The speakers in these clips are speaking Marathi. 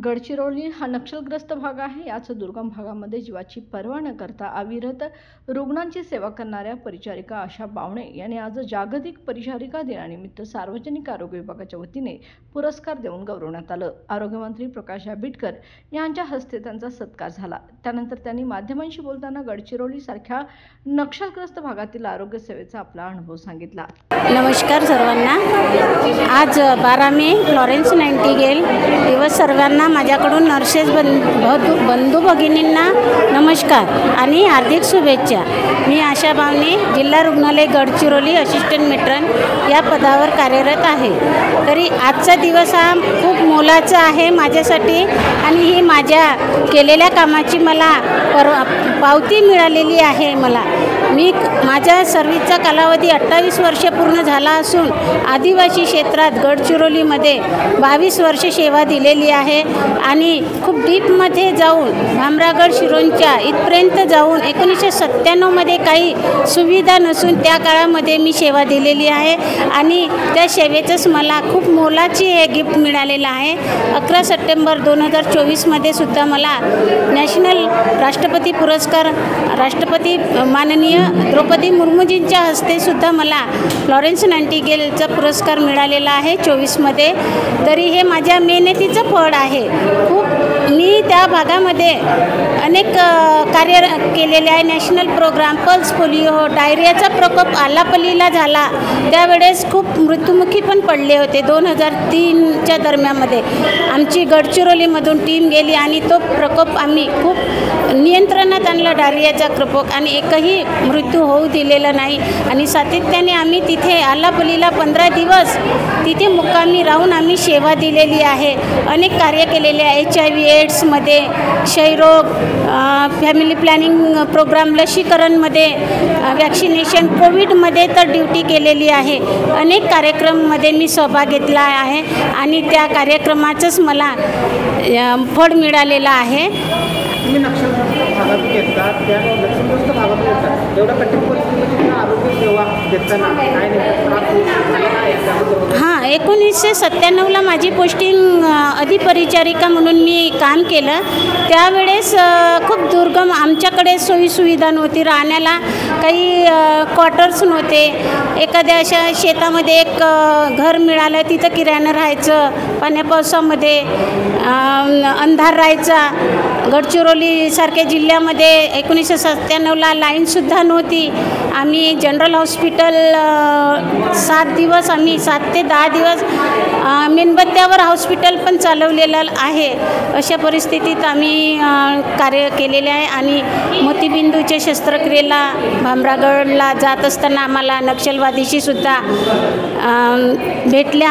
गडचिरोली हा नक्षलग्रस्त भाग आहे। याच दुर्गम भागामध्ये जीवाची पर्वा न करता अविरत रुग्णांची सेवा करणाऱ्या परिचारिका आशा बावणे यांनी आज जागतिक परिचारिका दिनानिमित्त सार्वजनिक आरोग्य विभागाच्या वतीने पुरस्कार देऊन गौरवण्यात आलं। आरोग्यमंत्री प्रकाश आंबेडकर यांच्या हस्ते त्यांचा सत्कार झाला। त्यानंतर त्यांनी माध्यमांशी बोलताना गडचिरोली सारख्या नक्षलग्रस्त भागातील आरोग्य सेवेचा आपला अनुभव सांगितला। नमस्कार सर्वांना। आज 12 मे फ्लॉरेन्स नाइटिंगेल दिवस। सर्वांना माझ्याकडून नर्सेस बंधू भगिनींना नमस्कार आणि हार्दिक शुभेच्छा। मी आशा बावणे, जिल्हा रुग्णालय गडचिरोली असिस्टंट मेट्रन या पदावर कार्यरत आहे। तरी आजचा दिवस हा खूप मोलाचा आहे माझ्यासाठी आणि ही माझ्या केलेल्या कामाची मला पावती मिळालेली आहे। माझ्या सर्व्हिसचा कालावधी 28 वर्ष पूर्ण झाला असून आदिवासी क्षेत्रात गडचिरोलीमध्ये 22 वर्ष सेवा दिलेली आहे आणि खूप डीपमध्ये जाऊन भामरागड शिरोंच्या इथपर्यंत जाऊन 1997 मध्ये काही सुविधा नसून त्या काळामध्ये मी सेवा दिलेली आहे आणि त्या सेवेचंच मला खूप मोलाची हे गिफ्ट मिळालेलं आहे। 11 सप्टेंबर 2024 मध्ये सुद्धा मला नॅशनल राष्ट्रपती पुरस्कार राष्ट्रपती माननीय द्रौपदी मुर्मूजींच्या हस्ते सुद्धा मला फ्लॉरेन्स नाइटिंगेलचा पुरस्कार मिळालेला आहे 24 मध्ये। तरी हे माझ्या मेहनतीचं फळ आहे। मी त्या भागामध्ये अनेक कार्य केलेले आहे। नॅशनल प्रोग्राम, पल्स पोलिओ, डायरियाचा प्रकोप आलापल्लीला झाला त्यावेळेस खूप मृत्युमुखी पण पडले होते। 2003च्या दरम्यानमध्ये आमची गडचिरोलीमधून टीम गेली आणि तो प्रकोप आम्ही खूप नियंत्रणात आणला, डायरियाचा प्रकोप, आणि एकही मृत्यू होऊ दिलेला नाही। आणि सातत्याने आम्ही तिथे आलापल्लीला 15 दिवस तिथे मुक्कामी राहून आम्ही सेवा दिलेली आहे। अनेक कार्य केलेले आहे। HIV एड्समध्ये, क्षयरोग, फॅमिली प्लॅनिंग प्रोग्राम, लसीकरणमध्ये, वॅक्सिनेशन, कोविडमध्ये तर ड्युटी केलेली आहे। अनेक कार्यक्रमामध्ये मी सहभाग घेतला आहे आणि त्या कार्यक्रमाचंच मला फळ मिळालेलं आहे। तुम्ही नक्षलग्रस्त भागातून येतात, त्या नक्षलग्रस्त भागातून येतात, एवढ्या कठीण परिस्थितीमध्ये आरोग्य सेवा देताना काय हां, 1997ला माझी पोस्टिंग अधिपरिचारिका म्हणून मी काम केलं। त्यावेळेस खूप दुर्गम, आमच्याकडे सोयीसुविधा नव्हती, राहण्याला काही क्वार्टर्स नव्हते। एखाद्या अशा शेतामध्ये एक घर मिळालं, तिथं किरायानं राहायचं, पाण्यापावसामध्ये अंधार राहायचा। गडचिरोलीसारख्या जिल्ह्यामध्ये 1997ला लाईनसुद्धा नव्हती। आम्ही जनरल हॉस्पिटल 7 दिवस, आम्ही 7 ते 10 दिवस मेणबत्त्यावर हॉस्पिटल पण चालवलेलं आहे। अशा परिस्थितीत आम्ही कार्य केलेले आहे आणि मोतीबिंदूच्या शस्त्रक्रियेला भामरागडला जात असताना आम्हाला नक्षलवादीशी सुद्धा भेटल्या।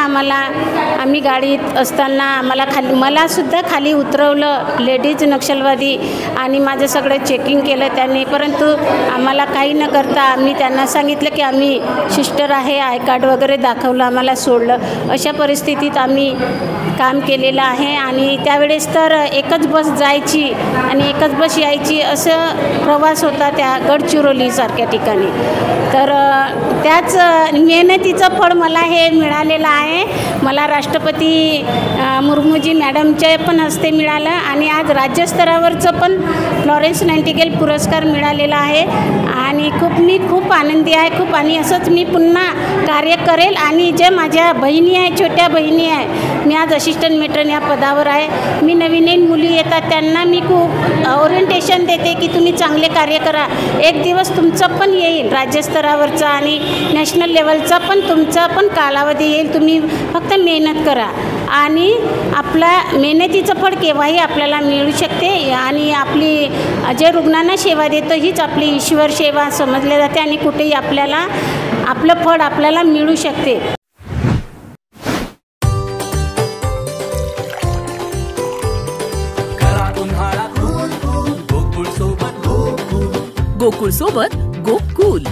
आम्ही गाडीत असताना मला सुद्धा खाली उतरवलं लेडीज नक्षलवादी आणि माझं सगळं चेकिंग केलं त्यांनी, परंतु आम्हाला काही न करता आम्ही त्यांना सांगितलं की आम्ही सिस्टर आहे, आय कार्ड वगैरे दाखवलं, आम्हाला सोडलं। अशा परिस्थितीत आम्ही काम केलेलं आहे आणि त्यावेळेस तर एकच बस जायची आणि एकच बस यायची, असं प्रवास होता त्या गडचिरोलीसारख्या ठिकाणी। तर त्याच मेहनतीचं फळ मला हे मिळालेलं आहे। मला राष्ट्रपती मुर्मूजी मॅडमच्या पण हस्ते मिळालं आणि आज राज्यस्तरावरचं पण फ्लॉरेन्स नाइटिंगेल पुरस्कार मिळालेला आहे आणि मी खूप आनंदी आहे आणि असंच मी पुन्हा कार्य करेल। आणि जे माझ्या बहिणी आहे, छोट्या बहिणी आहे, मी आज असिस्टंट मेट्रन या पदावर आहे। मी नवीन मुली येतात त्यांना मी खूप ओरिएंटेशन देते की तुम्ही चांगले कार्य करा, एक दिवस तुमचं पण येईल राज्यस्तरावरचा आणि नॅशनल लेवलचा पण तुमचा पण कालावधी येईल। तुम्ही फक्त मेहनत करा आणि आपल्या मेहनतीचं फळ केव्हाही आपल्याला मिळू शकते आणि आपली जे रुग्णांना सेवा देतो हीच आपली ईश्वर सेवा समजली जाते आणि कुठेही आपलं फळ आपल्याला मिळू शकते। गोकुळ सोबत गो कूल।